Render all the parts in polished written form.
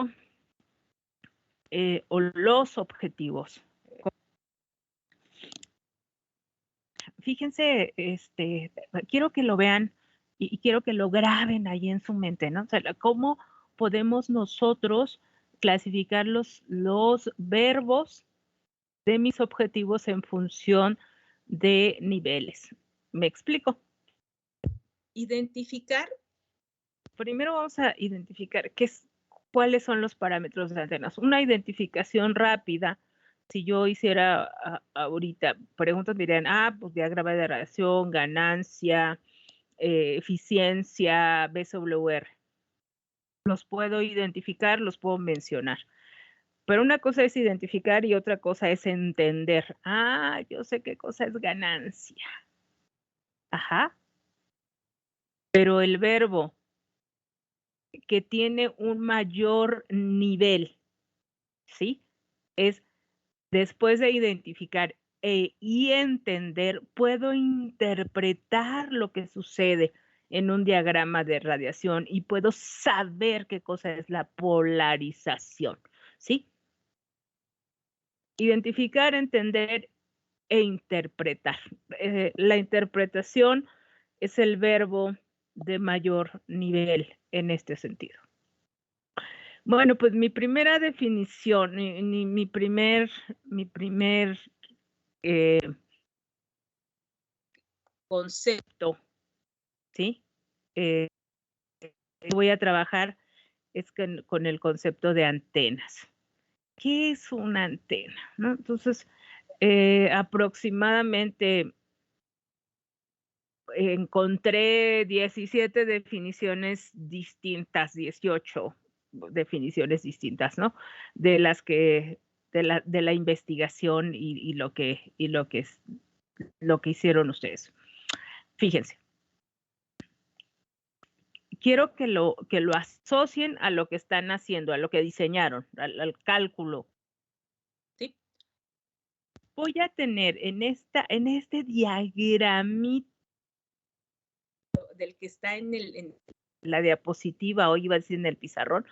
objetivo o los objetivos. Fíjense, quiero que lo vean y quiero que lo graben ahí en su mente, ¿no? O sea, cómo podemos nosotros clasificar los verbos de mis objetivos en función de niveles. ¿Me explico? Identificar. Primero vamos a identificar cuáles son los parámetros de antenas. Una identificación rápida. Si yo hiciera ahorita preguntas, me dirían, pues diagrama de radiación, ganancia, eficiencia, BSWR. Los puedo identificar, los puedo mencionar. Pero una cosa es identificar y otra cosa es entender. Yo sé qué cosa es ganancia. Ajá. Pero el verbo que tiene un mayor nivel, ¿sí? Es después de identificar y entender, puedo interpretar lo que sucede en un diagrama de radiación y puedo saber qué cosa es la polarización, ¿sí? Identificar, entender e interpretar. La interpretación es el verbo de mayor nivel en este sentido. Bueno, pues mi primera definición, mi primer concepto, ¿sí? Voy a trabajar es con el concepto de antenas. ¿Qué es una antena? ¿No? Entonces, aproximadamente encontré 17 definiciones distintas, 18 definiciones distintas, ¿no? De las que, de la investigación y lo que hicieron ustedes. Fíjense. Quiero que lo asocien a lo que están haciendo, a lo que diseñaron, al cálculo. ¿Sí? Voy a tener en este diagramita del que está en la diapositiva, o iba a decir en el pizarrón,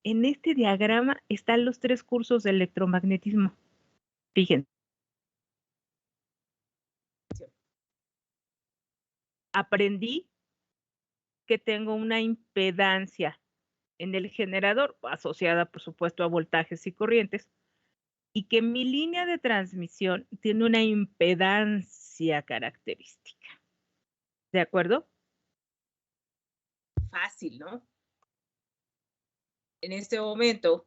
en este diagrama están los 3 cursos de electromagnetismo. Fíjense. Aprendí que tengo una impedancia en el generador, asociada, por supuesto, a voltajes y corrientes, y que mi línea de transmisión tiene una impedancia característica. ¿De acuerdo? Fácil, ¿no? En este momento,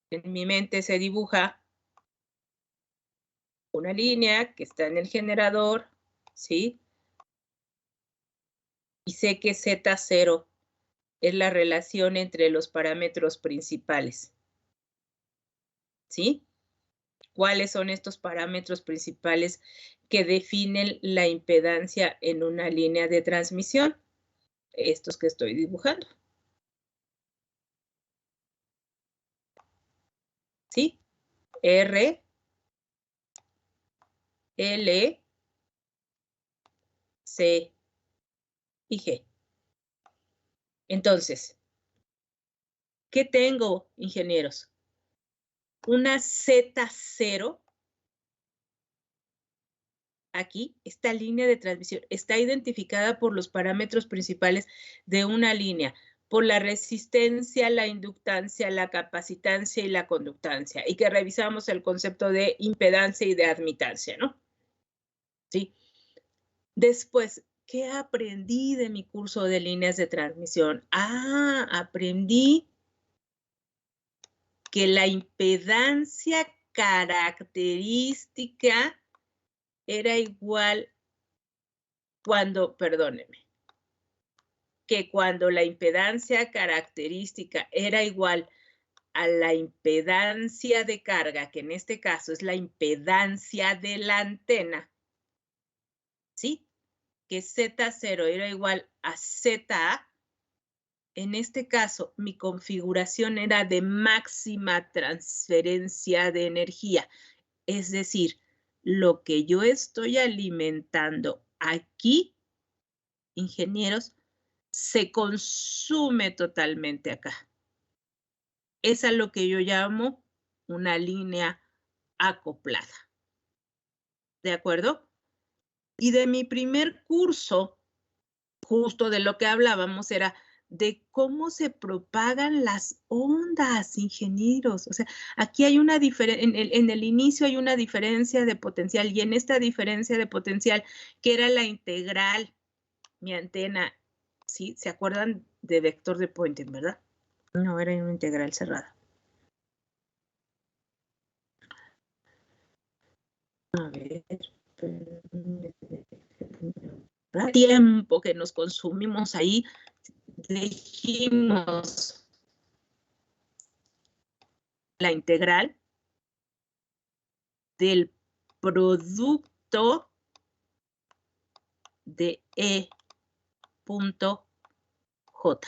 en mi mente se dibuja una línea que está en el generador, ¿sí? Y sé que Z0 es la relación entre los parámetros principales, ¿sí? ¿Cuáles son estos parámetros principales que definen la impedancia en una línea de transmisión? Estos que estoy dibujando. ¿Sí? R, L, C y G. Entonces, ¿qué tengo, ingenieros? Una Z0. Aquí, esta línea de transmisión está identificada por los parámetros principales de una línea, por la resistencia, la inductancia, la capacitancia y la conductancia, y que revisamos el concepto de impedancia y de admitancia, ¿no? Sí. Después, ¿qué aprendí de mi curso de líneas de transmisión? Aprendí que la impedancia característica era igual que cuando la impedancia característica era igual a la impedancia de carga, que en este caso es la impedancia de la antena, ¿sí? Que Z0 era igual a ZA, en este caso mi configuración era de máxima transferencia de energía, es decir, lo que yo estoy alimentando aquí ingenieros, se consume totalmente acá. Es a lo que yo llamo una línea acoplada. ¿De acuerdo? Y de mi primer curso, justo de lo que hablábamos era de cómo se propagan las ondas, ingenieros. O sea, aquí hay una diferencia, en el inicio hay una diferencia de potencial, y en esta diferencia de potencial, que era la integral, mi antena, ¿sí? ¿Se acuerdan de vector de Poynting, verdad? No, era una integral cerrada. A ver, tiempo que nos consumimos ahí, dijimos la integral del producto de E punto J.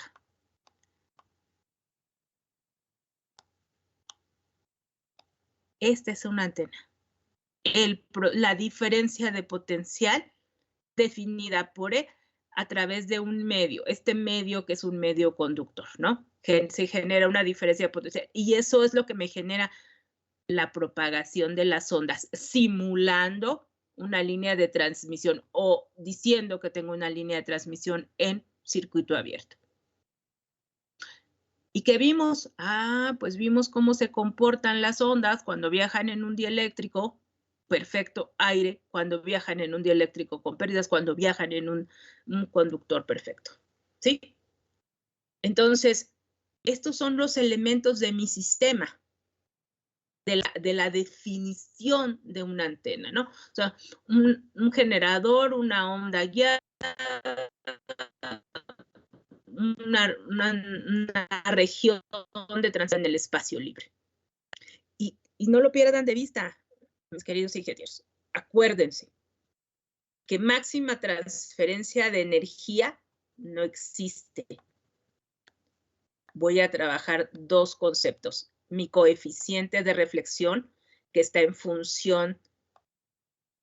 Esta es una antena. La diferencia de potencial definida por E a través de un medio, este medio que es un medio conductor, ¿no? Que se genera una diferencia de potencial. Y eso es lo que me genera la propagación de las ondas, simulando una línea de transmisión o diciendo que tengo una línea de transmisión en circuito abierto. ¿Y qué vimos? Pues vimos cómo se comportan las ondas cuando viajan en un dieléctrico, perfecto, aire, cuando viajan en un dieléctrico con pérdidas, cuando viajan en un conductor perfecto, ¿sí? Entonces, estos son los elementos de mi sistema, de la definición de una antena, ¿no? O sea, un generador, una onda guiada, una región de transición en el espacio libre. Y no lo pierdan de vista, mis queridos ingenieros. Acuérdense que máxima transferencia de energía no existe. Voy a trabajar dos conceptos. Mi coeficiente de reflexión, que está en función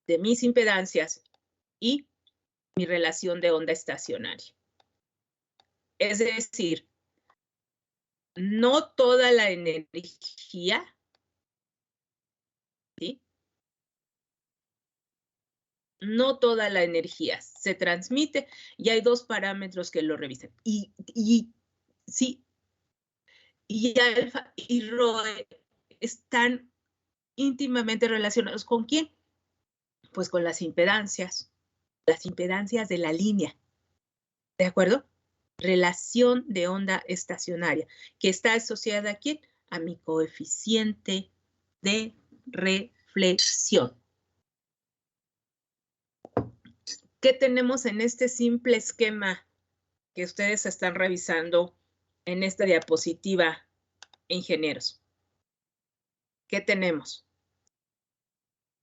de mis impedancias, y mi relación de onda estacionaria. Es decir, no toda la energía, ¿sí? No toda la energía se transmite y hay dos parámetros que lo revisan. Sí, y alfa y rho están íntimamente relacionados. ¿Con quién? Pues con las impedancias de la línea. ¿De acuerdo? Relación de onda estacionaria, que está asociada ¿a quién? A mi coeficiente de reflexión. ¿Qué tenemos en este simple esquema que ustedes están revisando en esta diapositiva, ingenieros? ¿Qué tenemos?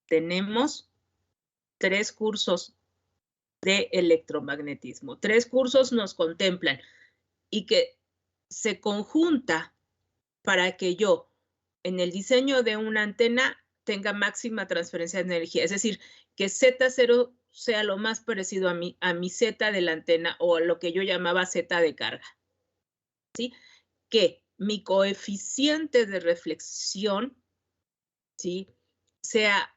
Tenemos 3 cursos de electromagnetismo. 3 cursos nos contemplan y que se conjunta para que yo, en el diseño de una antena, tenga máxima transferencia de energía. Es decir, que Z0 sea lo más parecido a mi Z de la antena o a lo que yo llamaba Z de carga. ¿Sí? Que mi coeficiente de reflexión, ¿sí?, sea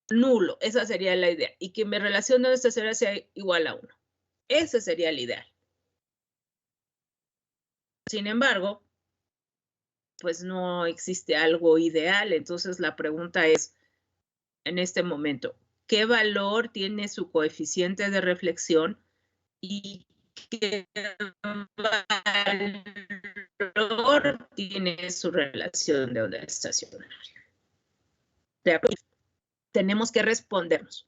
nulo. Esa sería la idea. Y que mi relación de estacionaria sea igual a 1. Ese sería el ideal. Sin embargo, pues no existe algo ideal. Entonces la pregunta es, en este momento, ¿qué valor tiene su coeficiente de reflexión y qué valor tiene su relación de onda estacionaria? Tenemos que respondernos.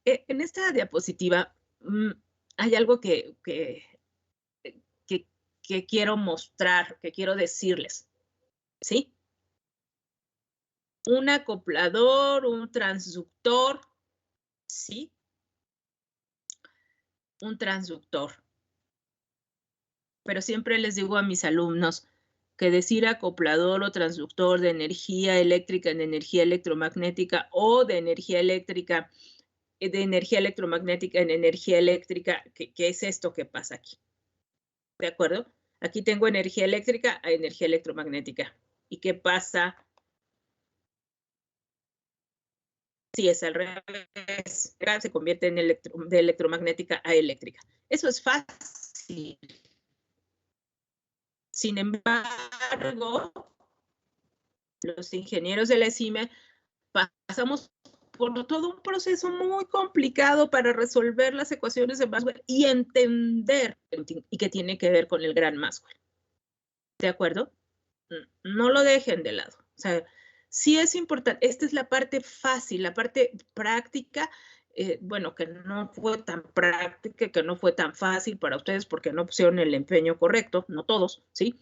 En esta diapositiva hay algo que quiero mostrar, que quiero decirles, ¿sí? Un acoplador, un transductor, ¿sí? Un transductor. Pero siempre les digo a mis alumnos que decir acoplador o transductor de energía eléctrica en energía electromagnética o de energía eléctrica de energía electromagnética en energía eléctrica, ¿qué es esto que pasa aquí? ¿De acuerdo? Aquí tengo energía eléctrica a energía electromagnética. ¿Y qué pasa si es al revés? Se convierte en de electromagnética a eléctrica. Eso es fácil. Sin embargo, los ingenieros de la ESIME pasamos por todo un proceso muy complicado para resolver las ecuaciones de Maxwell y entender y que tiene que ver con el gran Maxwell. ¿De acuerdo? No lo dejen de lado. O sea, sí es importante. Esta es la parte fácil, la parte práctica. Bueno, que no fue tan práctica, que no fue tan fácil para ustedes porque no pusieron el empeño correcto, no todos, ¿sí?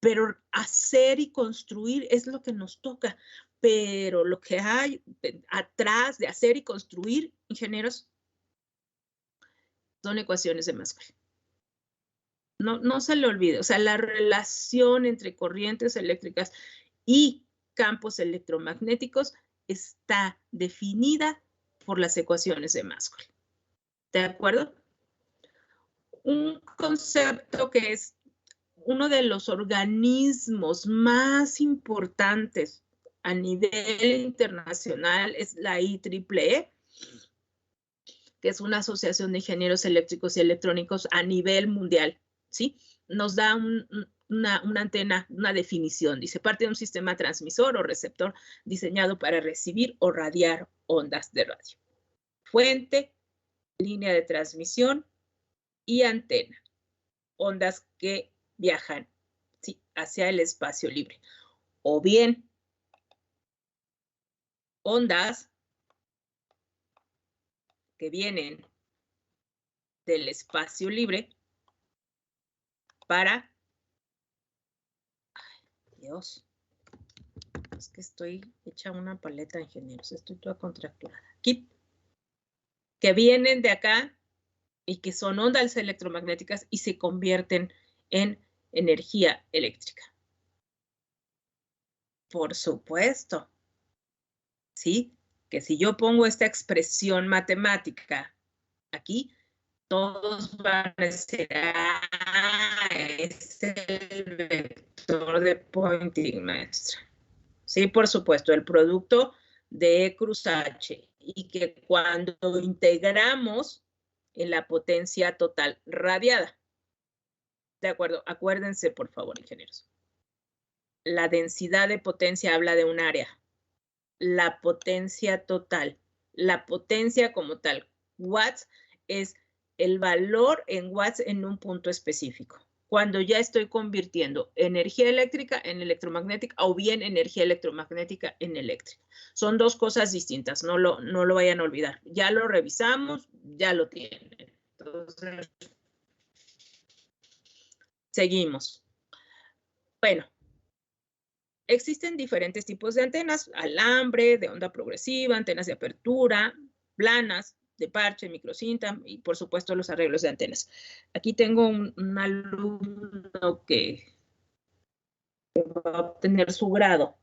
Pero hacer y construir es lo que nos toca. Pero lo que hay atrás de hacer y construir, ingenieros, son ecuaciones de Maxwell. No se le olvide, o sea, la relación entre corrientes eléctricas y campos electromagnéticos está definida por las ecuaciones de Maxwell. ¿De acuerdo? Un concepto que es uno de los organismos más importantes a nivel internacional es la IEEE, que es una asociación de ingenieros eléctricos y electrónicos a nivel mundial, ¿sí? Nos da una antena, una definición. Dice, parte de un sistema transmisor o receptor diseñado para recibir o radiar ondas de radio. Fuente, línea de transmisión y antena. Ondas que viajan, ¿sí?, hacia el espacio libre. O bien, ondas que vienen del espacio libre para... Ay, Dios. Es que estoy hecha una paleta de ingenieros. Estoy toda contracturada. Aquí, que vienen de acá y que son ondas electromagnéticas y se convierten en energía eléctrica. Por supuesto. ¿Sí? Que si yo pongo esta expresión matemática aquí, todos van a decir, ah, es el vector de Poynting, maestra. Sí, por supuesto, el producto de E cruz H, y que cuando integramos en la potencia total radiada. De acuerdo, acuérdense, por favor, ingenieros. La densidad de potencia habla de un área. La potencia total, la potencia como tal, watts, es el valor en watts en un punto específico. Cuando ya estoy convirtiendo energía eléctrica en electromagnética o bien energía electromagnética en eléctrica. Son dos cosas distintas, no lo vayan a olvidar. Ya lo revisamos, ya lo tienen. Entonces, seguimos. Bueno, existen diferentes tipos de antenas: alambre, de onda progresiva, antenas de apertura, planas, de parche, microcinta y por supuesto los arreglos de antenas. Aquí tengo un alumno que va a obtener su grado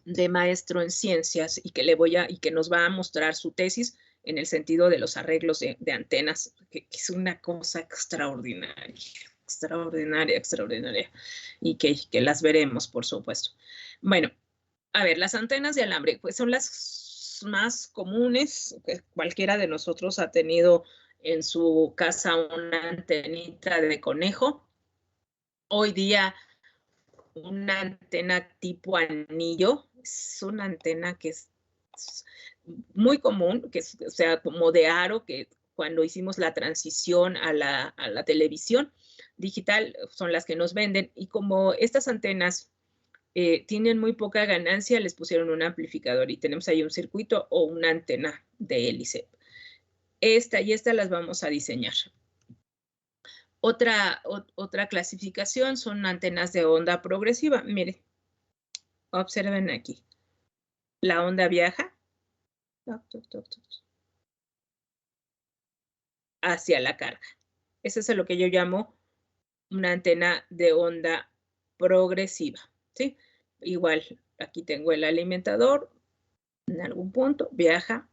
de maestro en ciencias y que nos va a mostrar su tesis en el sentido de los arreglos de antenas, que es una cosa extraordinaria. Extraordinaria, y que las veremos, por supuesto. Bueno, a ver, las antenas de alambre, pues son las más comunes, que cualquiera de nosotros ha tenido en su casa una antenita de conejo. Hoy día, una antena tipo anillo, es una antena que es muy común, que es, o sea, como de aro, que cuando hicimos la transición a la televisión digital son las que nos venden, y como estas antenas tienen muy poca ganancia, les pusieron un amplificador y tenemos ahí un circuito o una antena de hélice. Esta las vamos a diseñar. Otra clasificación son antenas de onda progresiva. Miren, observen aquí. La onda viaja hacia la carga. Eso es lo que yo llamo una antena de onda progresiva, ¿sí? Igual, aquí tengo el alimentador, en algún punto, viaja.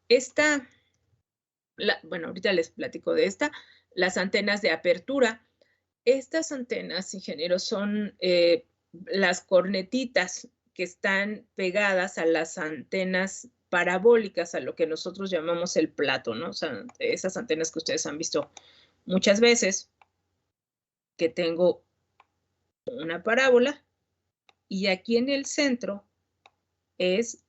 Esta, bueno, ahorita les platico de esta, las antenas de apertura. Estas antenas, ingenieros, son las cornetitas que están pegadas a las antenas parabólicas, a lo que nosotros llamamos el plato, ¿no? O sea, esas antenas que ustedes han visto muchas veces, que tengo una parábola y aquí en el centro es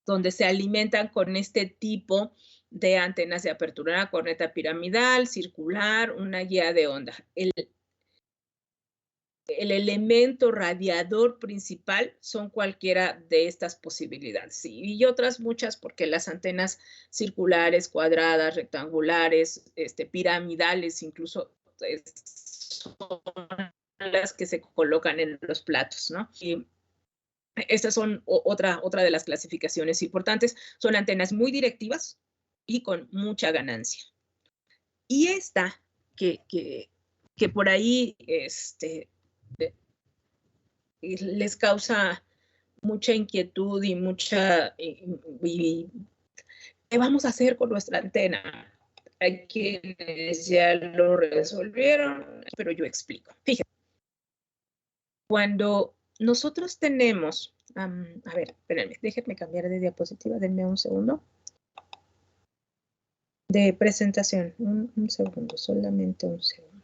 donde se alimentan con este tipo de antenas de apertura, una corneta piramidal, circular, una guía de onda. El elemento radiador principal son cualquiera de estas posibilidades. Y otras muchas, porque las antenas circulares, cuadradas, rectangulares, piramidales, incluso son las que se colocan en los platos, ¿no? Y estas son otra de las clasificaciones importantes. Son antenas muy directivas y con mucha ganancia. Y esta, que por ahí les causa mucha inquietud y mucha... ¿qué vamos a hacer con nuestra antena? Hay quienes ya lo resolvieron, pero yo explico. Fíjense, cuando nosotros tenemos... a ver, espérenme, déjenme cambiar de diapositiva, denme un segundo. De presentación, un segundo, solamente un segundo.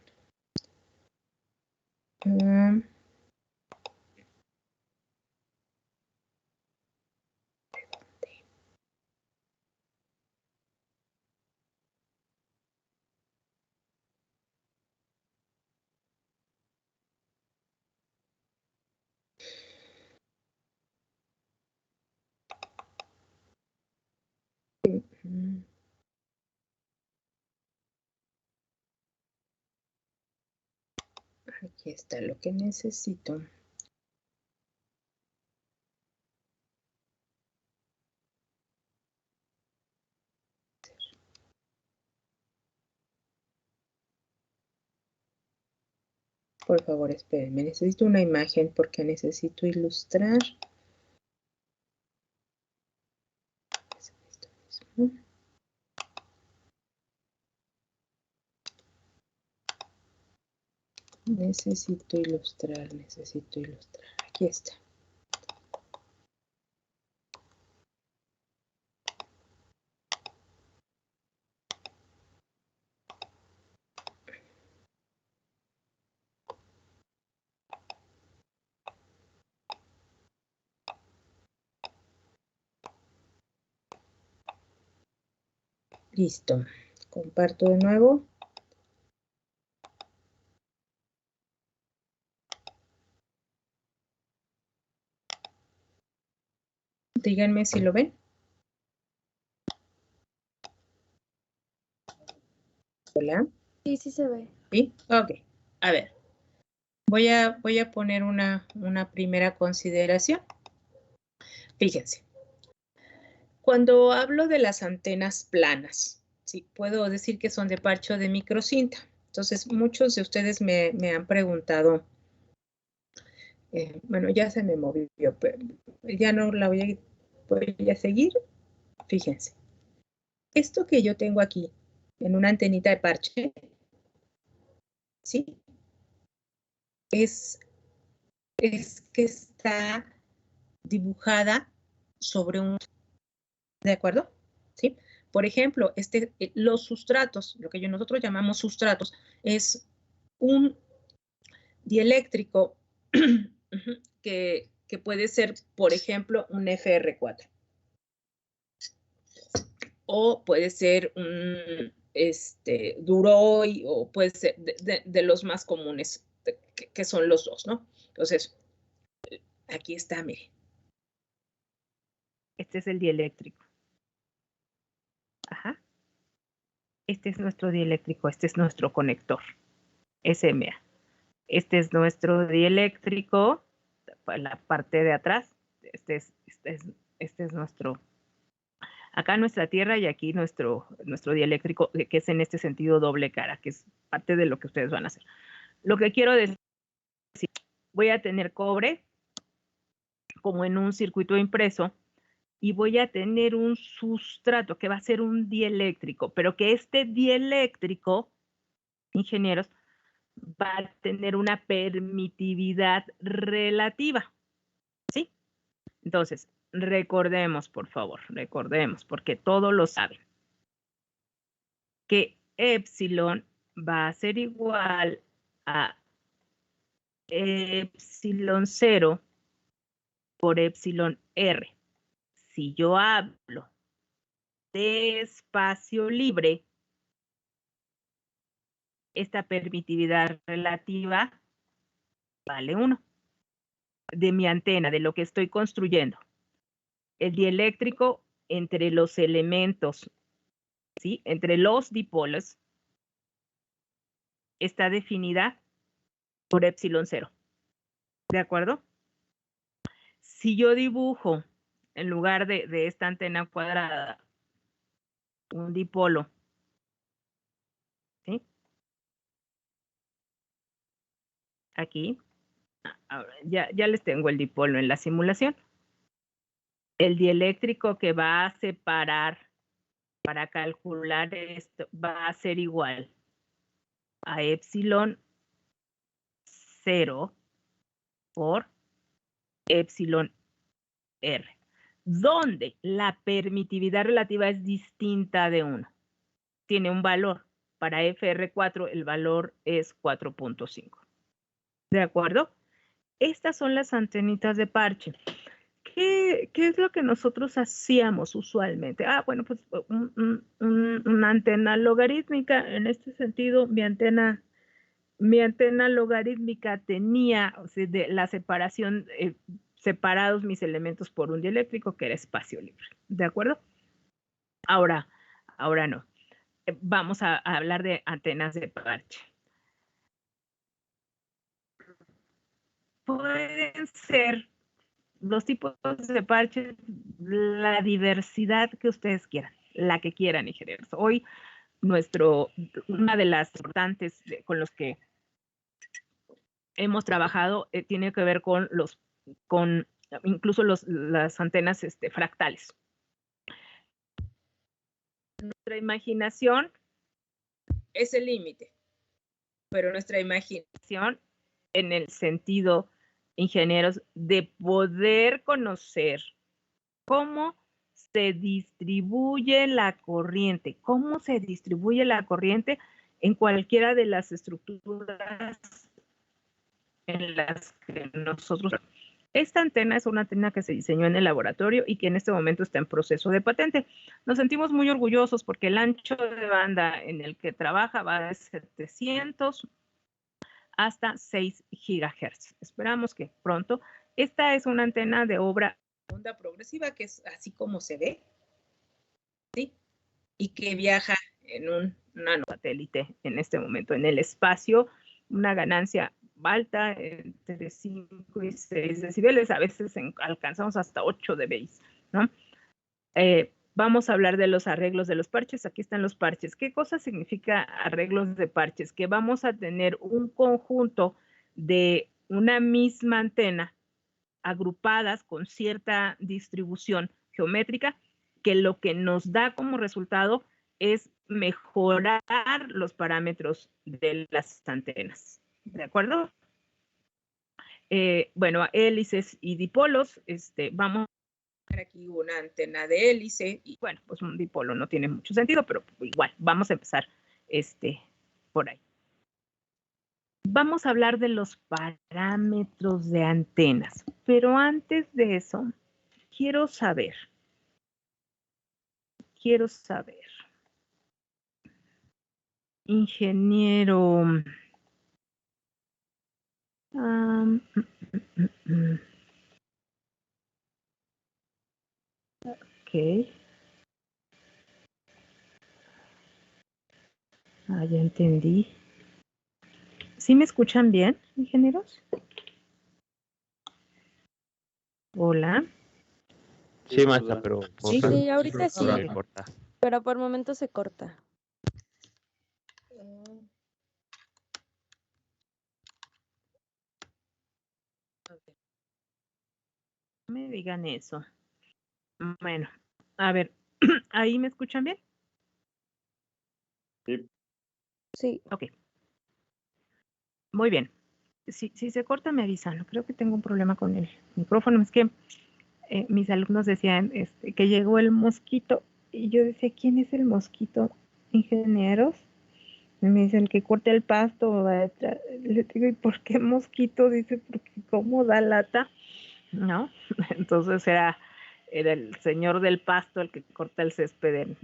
Aquí está lo que necesito. Por favor, espérenme. Necesito una imagen porque necesito ilustrar. Necesito ilustrar. Aquí está. Listo. Comparto de nuevo. Díganme si lo ven. Hola. Sí, sí se ve. ¿Sí? Ok. A ver. Voy a poner una primera consideración. Fíjense. Cuando hablo de las antenas planas, sí, puedo decir que son de parche o de microcinta. Entonces, muchos de ustedes me han preguntado, bueno, ya se me movió, pero ya no la voy a seguir. Fíjense. Esto que yo tengo aquí, en una antenita de parche, ¿sí? Es que está dibujada sobre un... ¿De acuerdo? ¿Sí? Por ejemplo, los sustratos, lo que nosotros llamamos sustratos, es un dieléctrico que puede ser, por ejemplo, un FR4. O puede ser un Duroy, o puede ser de los más comunes, que son los dos, ¿no? Entonces, aquí está, miren. Este es el dieléctrico. Ajá. Este es nuestro dieléctrico, este es nuestro conector, SMA. Este es nuestro dieléctrico, la parte de atrás. Este es nuestro, acá nuestra tierra y aquí nuestro dieléctrico, que es en este sentido doble cara, que es parte de lo que ustedes van a hacer. Lo que quiero decir, voy a tener cobre como en un circuito impreso, y voy a tener un sustrato que va a ser un dieléctrico, pero que este dieléctrico, ingenieros, va a tener una permitividad relativa, ¿sí? Entonces, recordemos, por favor, recordemos, porque todos lo saben, que epsilon va a ser igual a epsilon 0 por epsilon r. Si yo hablo de espacio libre, esta permitividad relativa vale 1. De mi antena, de lo que estoy construyendo. El dieléctrico entre los elementos, ¿sí? Entre los dipolos, está definida por epsilon 0. ¿De acuerdo? Si yo dibujo, en lugar de esta antena cuadrada, un dipolo, ¿sí? Aquí, ya les tengo el dipolo en la simulación. El dieléctrico que va a separar para calcular esto va a ser igual a epsilon 0 por epsilon r, donde la permitividad relativa es distinta de 1. Tiene un valor. Para FR4 el valor es 4.5. ¿De acuerdo? Estas son las antenitas de parche. ¿Qué es lo que nosotros hacíamos usualmente? Bueno, pues una antena logarítmica. En este sentido, mi antena logarítmica tenía, o sea, de la separación, separados mis elementos por un dieléctrico que era espacio libre. ¿De acuerdo? Ahora no. Vamos a hablar de antenas de parche. Pueden ser los tipos de parches, la diversidad que ustedes quieran, la que quieran, ingenieros. Hoy una de las importantes con los que hemos trabajado tiene que ver con incluso las antenas fractales. Nuestra imaginación es el límite, pero nuestra imaginación, en el sentido, ingenieros, de poder conocer cómo se distribuye la corriente, en cualquiera de las estructuras en las que nosotros... Esta antena es una antena que se diseñó en el laboratorio y que en este momento está en proceso de patente. Nos sentimos muy orgullosos porque el ancho de banda en el que trabaja va de 700 hasta 6 gigahertz. Esperamos que pronto. Esta es una antena de onda progresiva, que es así como se ve, ¿sí? Y que viaja en un nanosatélite en este momento en el espacio, una ganancia alta entre 5 y 6 decibeles, a veces alcanzamos hasta 8 dB, ¿no? Vamos a hablar de los arreglos de los parches. Aquí están los parches. ¿Qué cosa significa arreglos de parches? Que vamos a tener un conjunto de una misma antena agrupadas con cierta distribución geométrica, que lo que nos da como resultado es mejorar los parámetros de las antenas. ¿De acuerdo? Bueno, hélices y dipolos, vamos a ver aquí una antena de hélice, y bueno, pues un dipolo no tiene mucho sentido, pero igual, vamos a empezar por ahí. Vamos a hablar de los parámetros de antenas, pero antes de eso, quiero saber, ingeniero, ok, ya entendí. ¿Sí me escuchan bien, ingenieros? Hola. Sí, maestra, pero... Sí, ahorita sí, corta. pero por momentos se corta. me digan eso. Bueno, a ver, ¿ahí me escuchan bien? Sí. Ok. Muy bien. Si se corta, me avisan. Creo que tengo un problema con el micrófono. Es que mis alumnos decían que llegó el mosquito. Y yo decía, ¿quién es el mosquito? ¿Ingenieros? Y me dicen que corte el pasto. Le digo, ¿y por qué mosquito? Dice, porque cómo da lata, ¿no? Entonces era el señor del pasto el que corta el césped.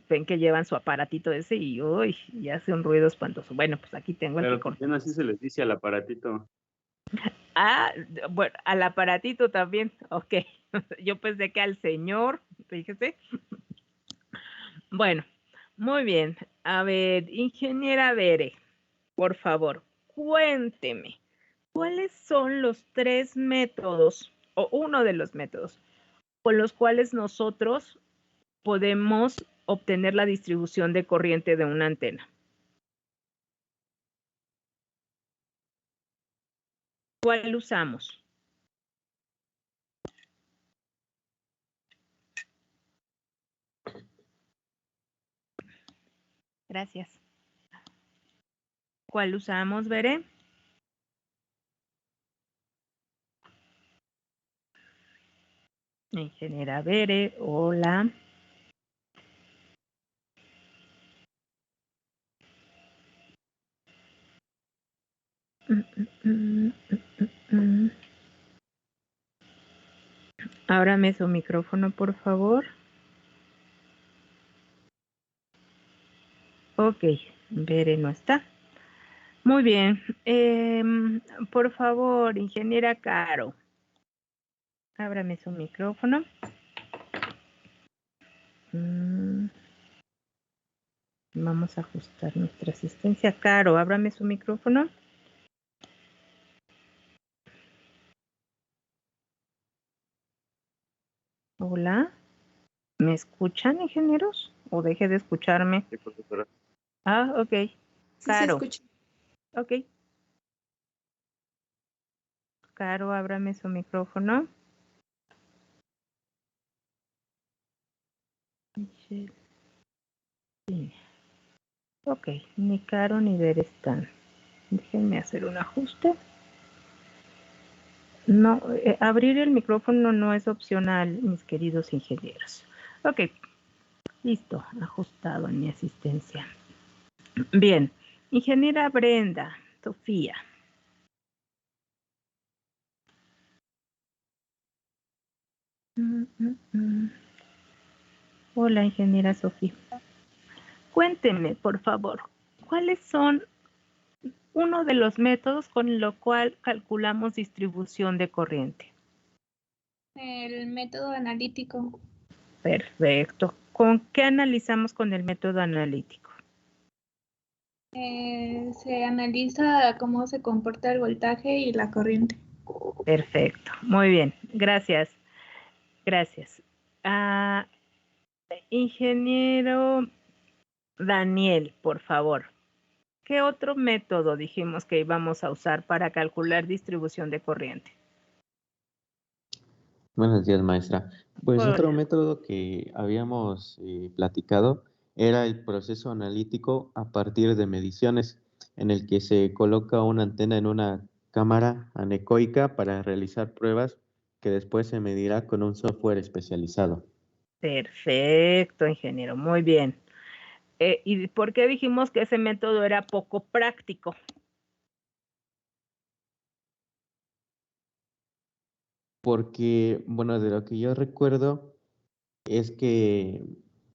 Ven que llevan su aparatito ese y uy, y hace un ruido espantoso. Bueno, pues aquí tengo el que Pero corta. también así se les dice al aparatito. Ah, bueno, al aparatito también, ok. Yo pensé que al señor, fíjese. Bueno, muy bien. A ver, ingeniera Bere, por favor, cuénteme, ¿cuáles son los 3 métodos o uno de los métodos con los cuales nosotros podemos obtener la distribución de corriente de una antena? ¿Cuál usamos? Gracias. ¿Cuál usamos, Bere? Ingeniera Bere, hola. Ábrame su micrófono, por favor. Ok, Bere no está. Muy bien. Por favor, ingeniera Caro. Ábrame su micrófono. Vamos a ajustar nuestra asistencia. Caro, ábrame su micrófono. Hola. ¿Me escuchan, ingenieros? ¿O deje de escucharme? Sí, profesora. Ah, ok. Sí se Caro. escucha. Ok. Caro, ábrame su micrófono. Sí. Ok, ni Caro ni Ver están. Déjenme hacer un ajuste. No, abrir el micrófono no es opcional, mis queridos ingenieros. Ok, listo, ajustado en mi asistencia. Bien, ingeniera Brenda, Sofía. Hola, ingeniera Sofía. Cuénteme, por favor, ¿cuáles son uno de los métodos con lo cual calculamos distribución de corriente? El método analítico. Perfecto. ¿Con qué analizamos con el método analítico? Se analiza cómo se comporta el voltaje y la corriente. Perfecto, muy bien, gracias. Gracias. Ingeniero Daniel, por favor. ¿Qué otro método dijimos que íbamos a usar para calcular distribución de corriente? Buenos días, maestra. Pues Hola. otro método que habíamos platicado era el proceso analítico a partir de mediciones, en el que se coloca una antena en una cámara anecoica para realizar pruebas que después se medirá con un software especializado. Perfecto, ingeniero, muy bien. ¿Y por qué dijimos que ese método era poco práctico? Porque, bueno, de lo que yo recuerdo es que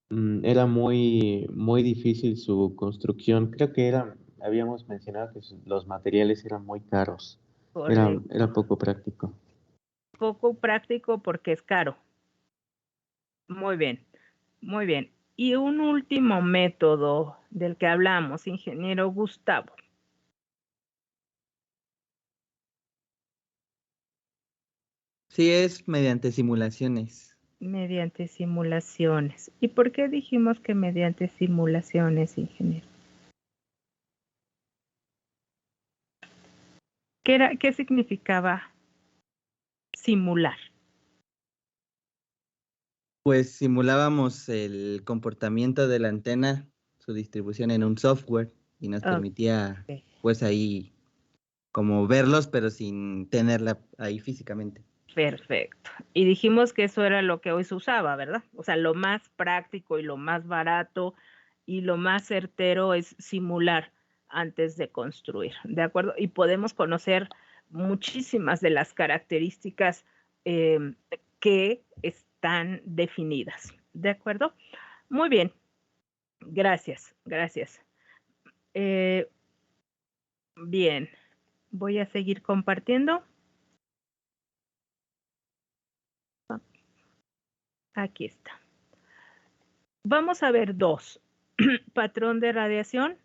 era muy difícil su construcción. Creo que habíamos mencionado que los materiales eran muy caros. Correcto. Era poco práctico. Poco práctico porque es caro. Muy bien, muy bien. Y un último método del que hablamos, ingeniero Gustavo. Sí, es mediante simulaciones. Mediante simulaciones. ¿Y por qué dijimos que mediante simulaciones, ingeniero? ¿Qué significaba simular? Pues simulábamos el comportamiento de la antena, su distribución en un software y nos permitía Ok. pues ahí como verlos pero sin tenerla ahí físicamente. Perfecto. Y dijimos que eso era lo que hoy se usaba, ¿verdad? O sea, lo más práctico y lo más barato y lo más certero es simular antes de construir, ¿de acuerdo? Y podemos conocer muchísimas de las características que están definidas, ¿de acuerdo? Muy bien. Gracias, gracias. Bien, voy a seguir compartiendo. Aquí está. Vamos a ver dos, patrón de radiación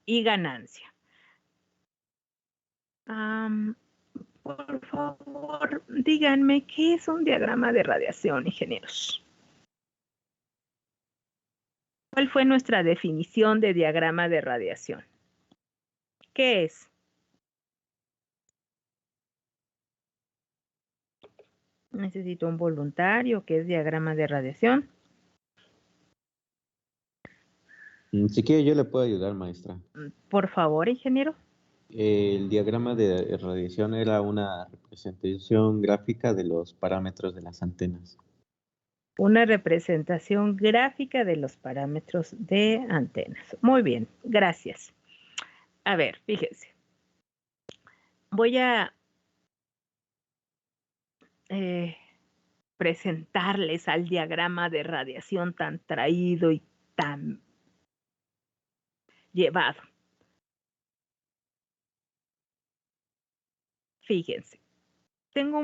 y ganancia. Por favor, díganme, ¿qué es un diagrama de radiación, ingenieros? ¿Cuál fue nuestra definición de diagrama de radiación? ¿Qué es? Necesito un voluntario. ¿Qué es diagrama de radiación? Si quiere, yo le puedo ayudar, maestra. Por favor, ingeniero. El diagrama de radiación era una representación gráfica de los parámetros de las antenas. Una representación gráfica de los parámetros de antenas. Muy bien, gracias. A ver, fíjense. Voy a presentarles al diagrama de radiación tan traído y tan llevado. Fíjense, tengo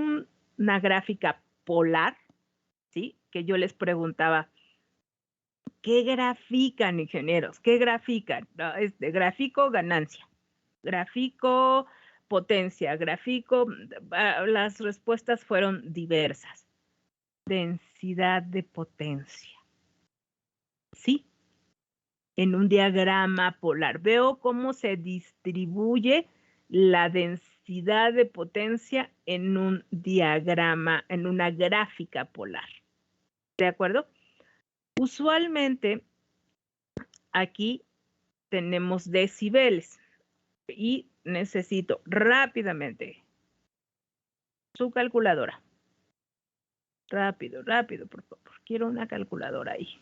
una gráfica polar, ¿sí? Que yo les preguntaba, ¿qué grafican, ingenieros? ¿Qué grafican? No, gráfico ganancia, gráfico potencia, gráfico, las respuestas fueron diversas. Densidad de potencia, ¿sí? En un diagrama polar. Veo cómo se distribuye la densidad de potencia en un diagrama, en una gráfica polar. ¿De acuerdo? Usualmente aquí tenemos decibeles y necesito rápidamente su calculadora. Rápido, rápido, por favor. Quiero una calculadora ahí.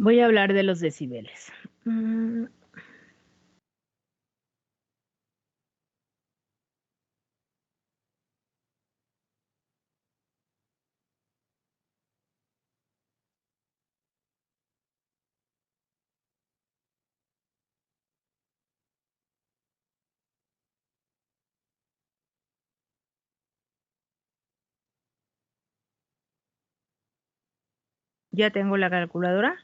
Voy a hablar de los decibeles. ¿Ya tengo la calculadora?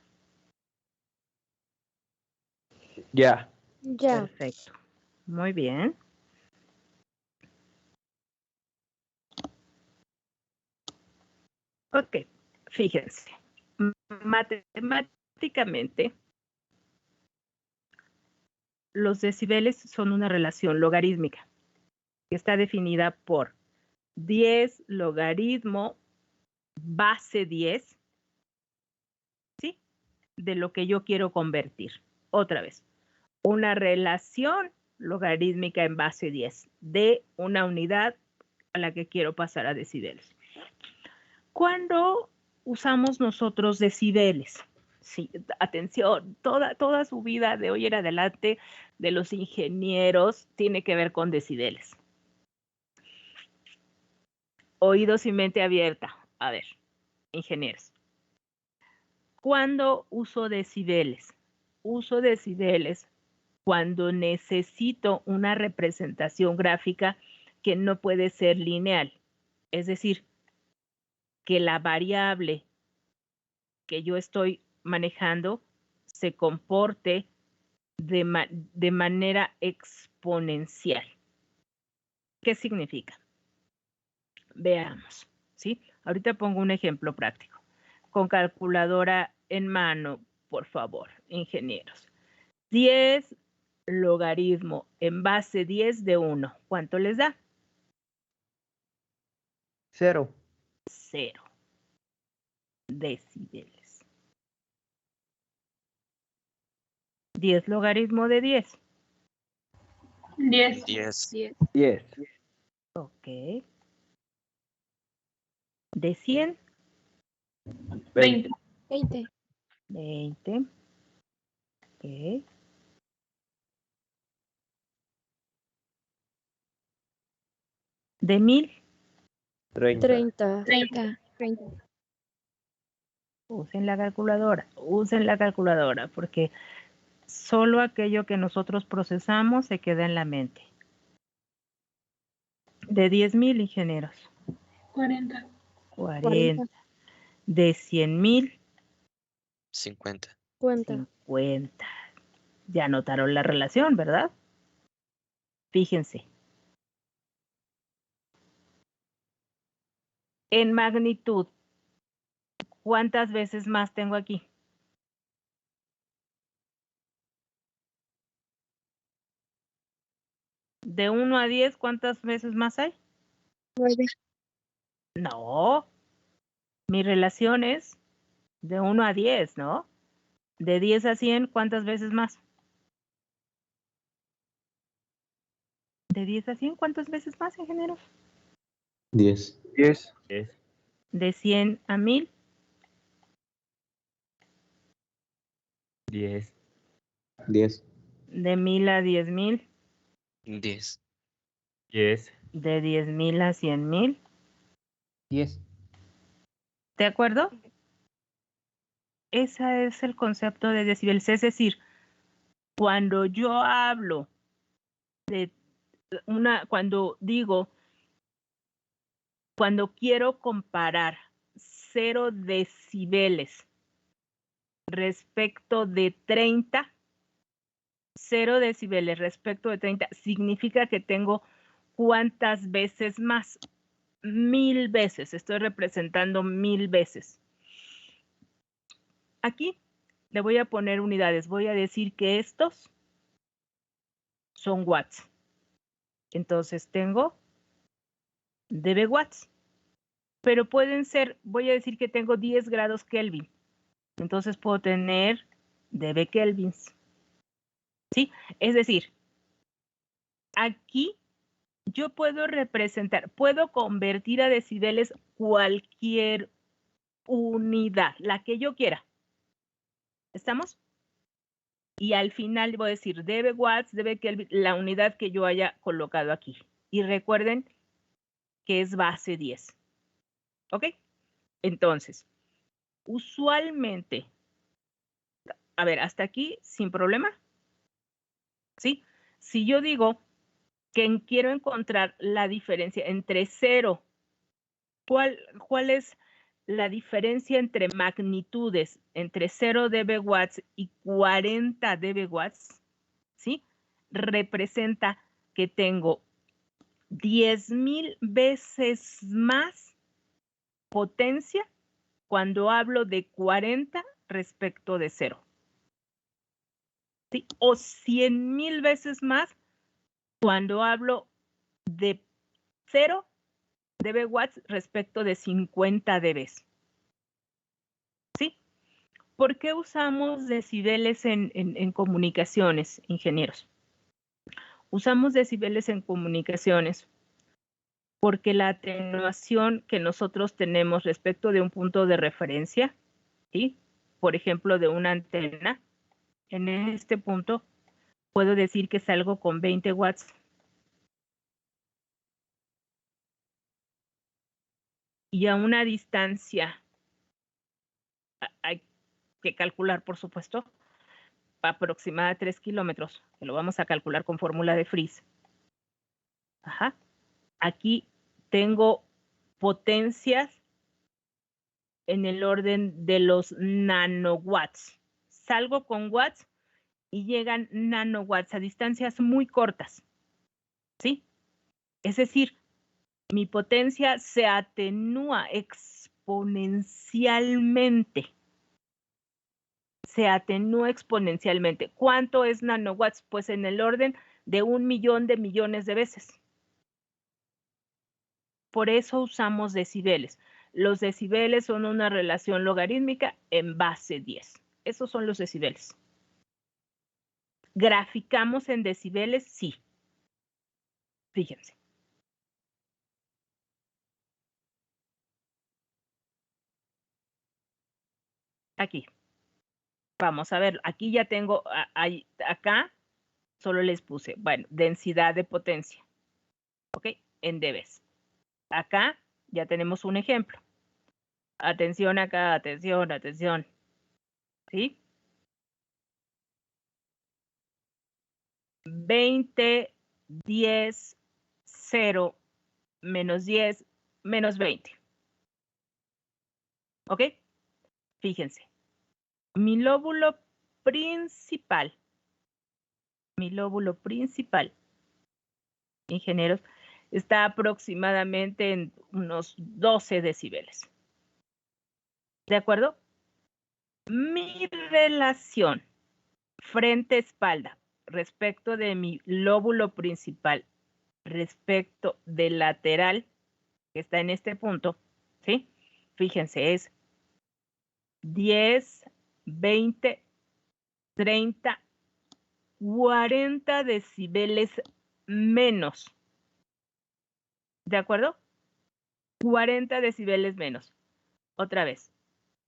Ya. Ya. Perfecto. Muy bien. Ok, fíjense. Matemáticamente, los decibeles son una relación logarítmica que está definida por 10 logaritmo base 10, ¿sí? De lo que yo quiero convertir. Otra vez, una relación logarítmica en base 10 de una unidad a la que quiero pasar a decibeles. ¿Cuándo usamos nosotros decibeles? Sí, atención, toda su vida de hoy en adelante de los ingenieros tiene que ver con decibeles. Oídos y mente abierta. A ver, ingenieros. ¿Cuándo uso decibeles? Uso decibeles cuando necesito una representación gráfica que no puede ser lineal. Es decir, que la variable que yo estoy manejando se comporte de manera exponencial. ¿Qué significa? Veamos, ¿sí? Ahorita pongo un ejemplo práctico. con calculadora en mano, por favor, ingenieros. 10 logaritmo en base 10 de 1. ¿Cuánto les da? 0. 0 decibeles. 10 logaritmo de 10. 10. 10. 10. Ok. De 100. 20. 20. 20. Ok. De 1000. 30. 30. 30. Usen la calculadora, porque solo aquello que nosotros procesamos se queda en la mente. De 10,000 ingenieros. 40. 40. De 100,000. 50. 50. Ya notaron la relación, ¿verdad? Fíjense. En magnitud, ¿cuántas veces más tengo aquí? De 1 a 10, ¿cuántas veces más hay? 9. No. Mi relación es de 1 a 10, ¿no? De 10 a 100, ¿cuántas veces más? De 10 a 100, ¿cuántas veces más, ingenieros? 10. 10. De 100 a 1000. 10. 10. De 1000 a 10,000. 10. 10. De 10,000 a 100,000. 10. ¿De acuerdo? Ese es el concepto de decibeles. Es decir, cuando yo hablo de cuando quiero comparar 0 decibeles respecto de 30, 0 decibeles respecto de 30 significa que tengo ¿cuántas veces más? 1000 veces. Estoy representando 1000 veces. Aquí le voy a poner unidades. Voy a decir que estos son watts. Entonces tengo dB watts. Pero pueden ser, voy a decir que tengo 10 grados Kelvin. Entonces puedo tener dB kelvins. ¿Sí? Es decir, aquí yo puedo representar, puedo convertir a decibeles cualquier unidad, la que yo quiera. ¿Estamos? Y al final voy a decir dB watts, dB kelvin, la unidad que yo haya colocado aquí. Y recuerden que es base 10. ¿Ok? Entonces, usualmente, a ver, hasta aquí sin problema. ¿Sí? Si yo digo que quiero encontrar la diferencia entre 0, ¿cuál es la diferencia entre magnitudes entre 0 dB watts y 40 dB watts? ¿Sí? Representa que tengo 10,000 veces más potencia cuando hablo de 40 respecto de 0. ¿Sí? O 100,000 veces más cuando hablo de 0 dB watts respecto de 50 dB. ¿Sí? ¿Por qué usamos decibeles en comunicaciones, ingenieros? Usamos decibeles en comunicaciones porque la atenuación que nosotros tenemos respecto de un punto de referencia, ¿sí? Por ejemplo, de una antena, en este punto puedo decir que salgo con 20 watts. Y a una distancia, hay que calcular, por supuesto, aproximada a 3 kilómetros, que lo vamos a calcular con fórmula de Friis. Ajá. Aquí tengo potencias en el orden de los nanowatts. Salgo con watts y llegan nanowatts a distancias muy cortas. ¿Sí? Es decir, mi potencia se atenúa exponencialmente. Se atenúa exponencialmente. ¿Cuánto es nanowatts? Pues en el orden de 1.000.000 de millones de veces. Por eso usamos decibeles. Los decibeles son una relación logarítmica en base 10. Esos son los decibeles. ¿Graficamos en decibeles? Sí. Fíjense. Aquí. Vamos a ver. Aquí ya tengo, acá solo les puse, bueno, densidad de potencia. ¿Ok? En dBs. Acá ya tenemos un ejemplo. Atención acá, atención, atención. ¿Sí? 20, 10, 0, menos 10, menos 20. ¿Ok? Fíjense. Mi lóbulo principal, ingenieros, está aproximadamente en unos 12 decibeles. ¿De acuerdo? Mi relación frente-espalda respecto de mi lóbulo principal respecto del lateral que está en este punto, ¿sí? Fíjense, es 10, 20, 30, 40 decibeles menos. ¿De acuerdo? 40 decibeles menos. Otra vez.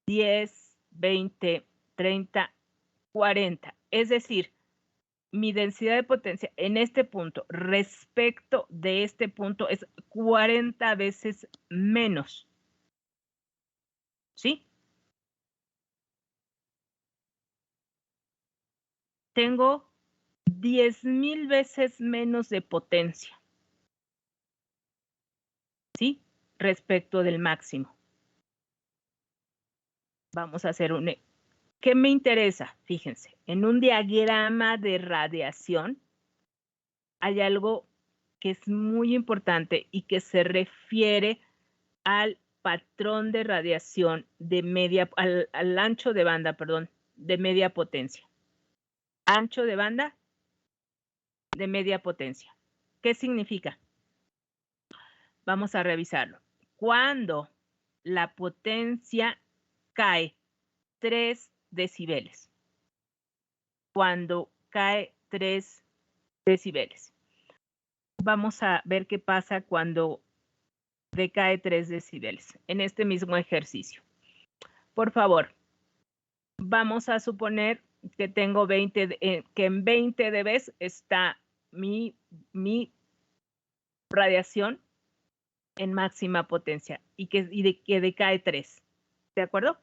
10, 20, 30, 40. Es decir, mi densidad de potencia en este punto respecto de este punto es 40 veces menos. ¿Sí? Tengo 10,000 veces menos de potencia. ¿Sí? Respecto del máximo. Vamos a hacer un... ¿Qué me interesa? Fíjense, en un diagrama de radiación hay algo que es muy importante y que se refiere al patrón de radiación de media, al ancho de banda, perdón, de media potencia. Ancho de banda de media potencia. ¿Qué significa? Vamos a revisarlo. Cuando la potencia cae 3 decibeles. Cuando cae 3 decibeles. Vamos a ver qué pasa cuando decae 3 decibeles en este mismo ejercicio. Por favor, vamos a suponer que tengo 20, que en 20 dB está mi radiación en máxima potencia y que decae 3. ¿De acuerdo?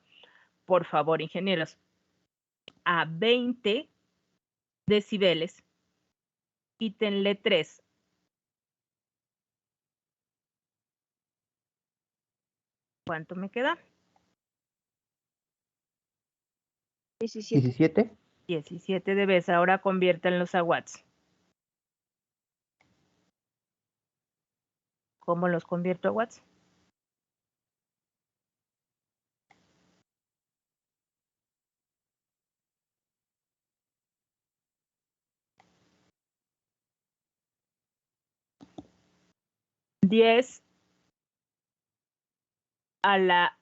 Por favor, ingenieros, a 20 decibeles, quítenle 3. ¿Cuánto me queda? 17. 17 dB. Ahora conviértanlos a watts. ¿Cómo los convierto a watts? $10 a la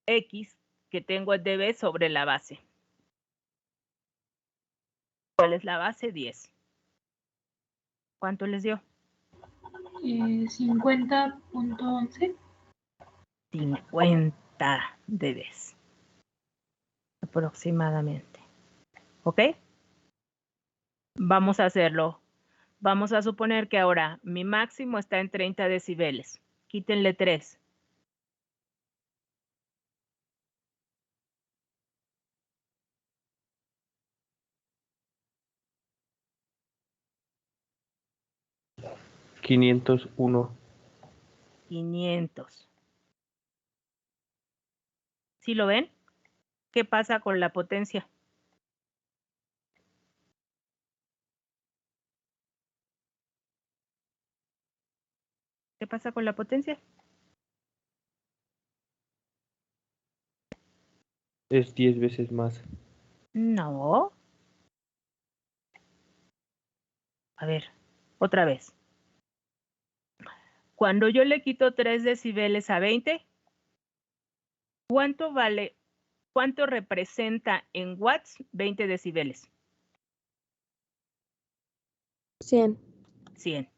X que tengo en dB sobre la base. ¿Cuál es la base? 10. ¿Cuánto les dio? 50.11. 50 dB. Aproximadamente. ¿Ok? Vamos a hacerlo. Vamos a suponer que ahora mi máximo está en 30 decibeles. Quítenle 3. $501. 500. ¿Sí lo ven? ¿Qué pasa con la potencia? ¿Qué pasa con la potencia? Es 10 veces más. No. A ver, otra vez. Cuando yo le quito 3 decibeles a 20, ¿cuánto vale? ¿Cuánto representa en watts 20 decibeles? 100. 100.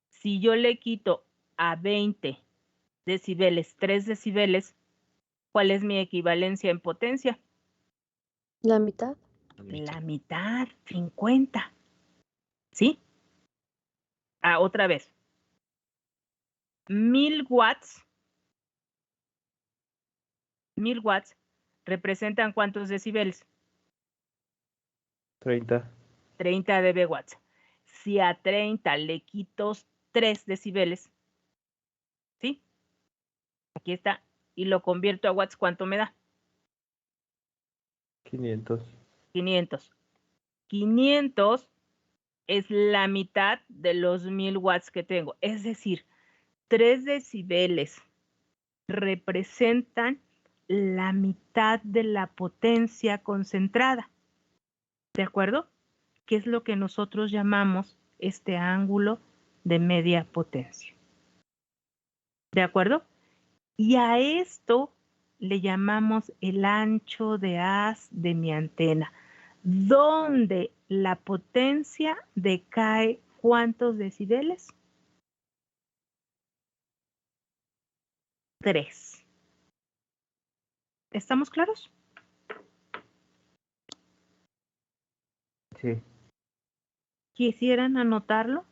Si yo le quito a 20 decibeles 3 decibeles, ¿cuál es mi equivalencia en potencia? La mitad. La mitad, 50. ¿Sí? Otra vez. 1000 watts. 1000 watts representan ¿cuántos decibeles? 30. 30 dB watts. Si a 30 le quito 3 decibeles, ¿sí? Aquí está. Y lo convierto a watts, ¿cuánto me da? 500. 500. 500 es la mitad de los 1000 watts que tengo. Es decir, 3 decibeles representan la mitad de la potencia concentrada. ¿De acuerdo? ¿Qué es lo que nosotros llamamos este ángulo de media potencia? ¿De acuerdo? Y a esto le llamamos el ancho de haz de mi antena, donde la potencia decae ¿cuántos decibeles? 3. ¿Estamos claros? Sí. ¿Quisieran anotarlo?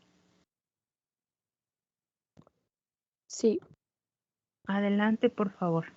Sí. Adelante, por favor.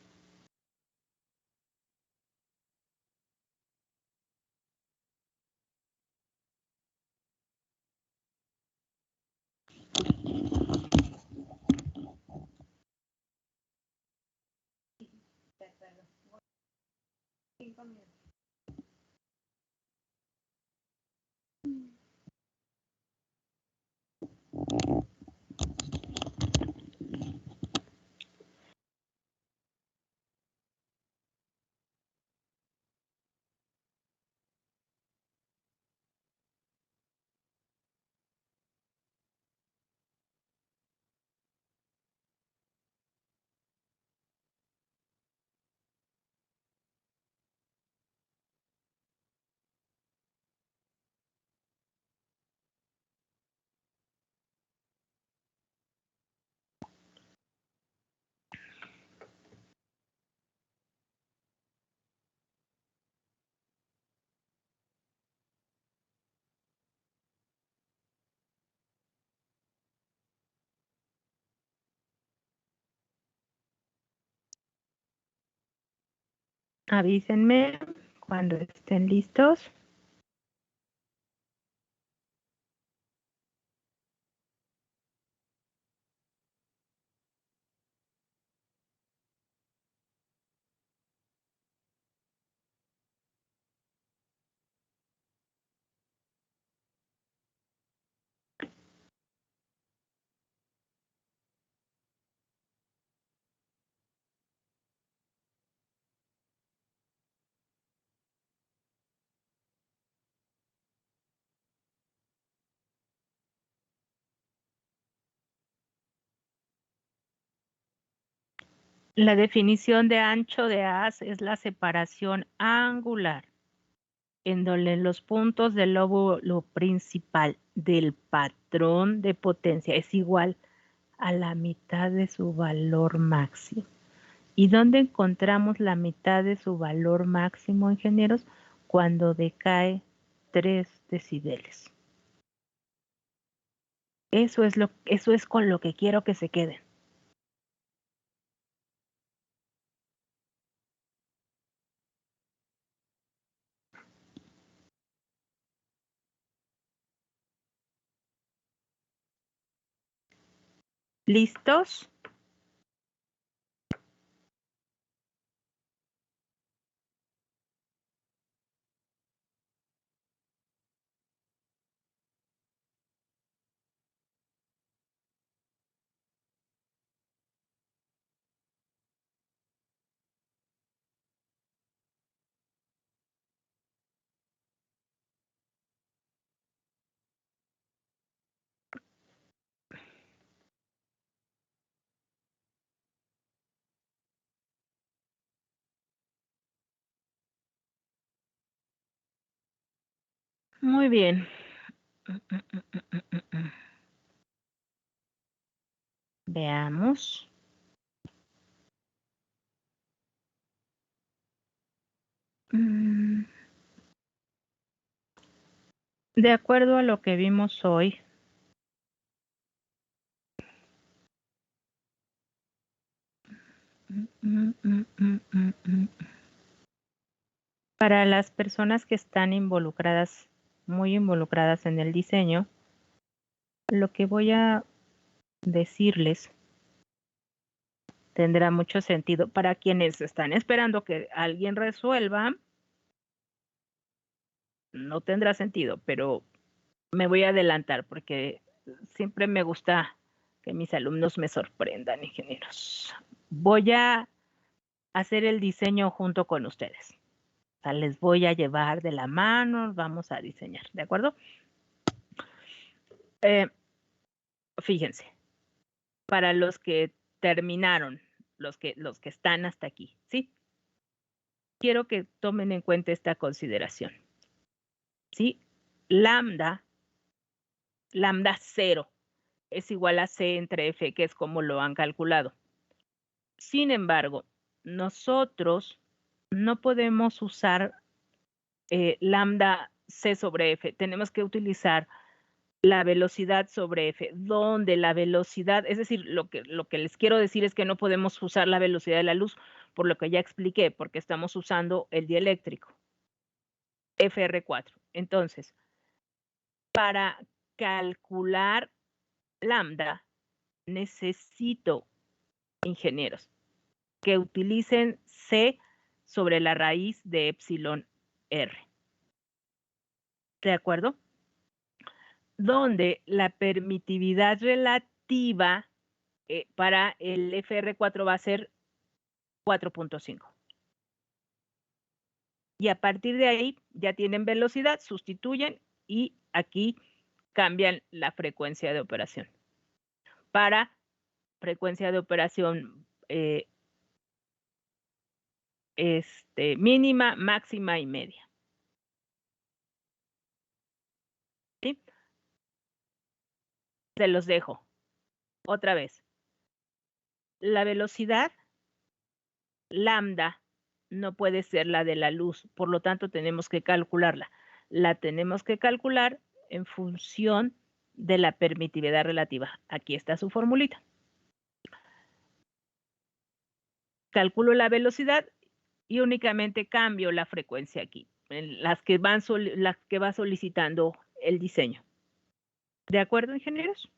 Avísenme cuando estén listos. La definición de ancho de haz es la separación angular en donde los puntos del lóbulo principal del patrón de potencia es igual a la mitad de su valor máximo. ¿Y dónde encontramos la mitad de su valor máximo, ingenieros? Cuando decae 3 decibeles. Eso es con lo que quiero que se queden. ¿Listos? Muy bien. Veamos. De acuerdo a lo que vimos hoy, para las personas que están involucradas, muy involucradas en el diseño, lo que voy a decirles tendrá mucho sentido. Para quienes están esperando que alguien resuelva, no tendrá sentido, pero me voy a adelantar porque siempre me gusta que mis alumnos me sorprendan, ingenieros. Voy a hacer el diseño junto con ustedes. O sea, les voy a llevar de la mano, vamos a diseñar, ¿de acuerdo? Fíjense, para los que terminaron, los que están hasta aquí, ¿sí? Quiero que tomen en cuenta esta consideración, ¿sí? Lambda 0 es igual a C entre F, que es como lo han calculado. Sin embargo, nosotros no podemos usar lambda C sobre F. Tenemos que utilizar la velocidad sobre F, donde la velocidad, es decir, lo que les quiero decir es que no podemos usar la velocidad de la luz, por lo que ya expliqué, porque estamos usando el dieléctrico, FR4. Entonces, para calcular lambda, necesito, ingenieros, que utilicen C sobre la raíz de epsilon R. ¿De acuerdo? Donde la permitividad relativa para el FR4 va a ser 4.5. Y a partir de ahí ya tienen velocidad, sustituyen y aquí cambian la frecuencia de operación. Para frecuencia de operación mínima, máxima y media. ¿Sí? Se los dejo. Otra vez. La velocidad lambda no puede ser la de la luz, por lo tanto tenemos que calcularla. La tenemos que calcular en función de la permitividad relativa. Aquí está su formulita. Calculo la velocidad y únicamente cambio la frecuencia aquí, en las que va solicitando el diseño. ¿De acuerdo, ingenieros?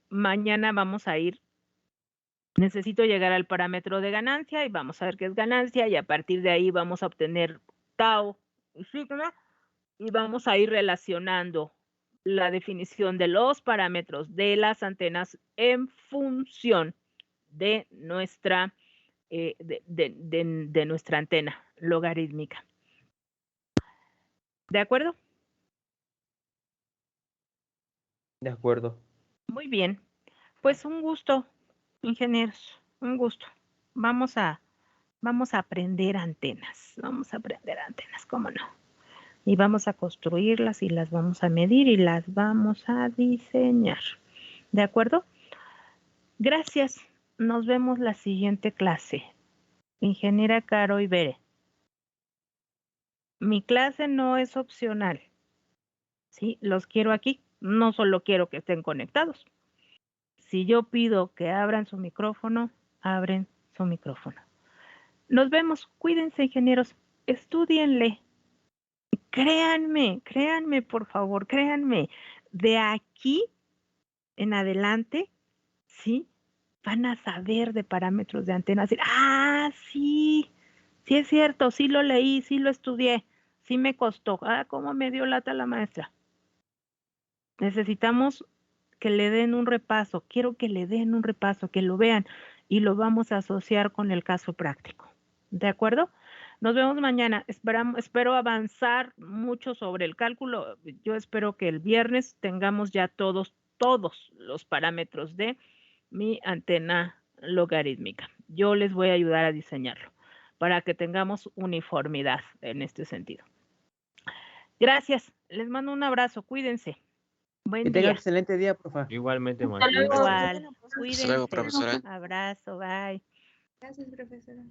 Mañana vamos a ir. Necesito llegar al parámetro de ganancia y vamos a ver qué es ganancia y a partir de ahí vamos a obtener tau y sigma y vamos a ir relacionando la definición de los parámetros de las antenas en función de nuestra, de nuestra antena logarítmica. ¿De acuerdo? De acuerdo. Muy bien. Pues un gusto, ingenieros, un gusto. Vamos a aprender antenas. Vamos a aprender antenas, ¿cómo no? Y vamos a construirlas y las vamos a medir y las vamos a diseñar. ¿De acuerdo? Gracias. Nos vemos la siguiente clase. Ingeniera Caro Ibere. Mi clase no es opcional. Sí, los quiero aquí. No solo quiero que estén conectados. Si yo pido que abran su micrófono, abren su micrófono. Nos vemos. Cuídense, ingenieros. Estúdienle. Créanme, por favor, créanme. De aquí en adelante, ¿sí? Van a saber de parámetros de antenas. Sí es cierto, sí lo leí, sí lo estudié, sí me costó. Cómo me dio lata la maestra. Necesitamos que le den un repaso. Quiero que le den un repaso, que lo vean y lo vamos a asociar con el caso práctico. ¿De acuerdo? Nos vemos mañana. Espero avanzar mucho sobre el cálculo. Yo espero que el viernes tengamos ya todos los parámetros de mi antena logarítmica. Yo les voy a ayudar a diseñarlo para que tengamos uniformidad en este sentido. Gracias. Les mando un abrazo. Cuídense. Buen Que tenga día. excelente día, profa. Igualmente, Hasta maestra. luego. Igual. Hasta luego, Cuídense. profesora. Abrazo. Bye. Gracias, profesora.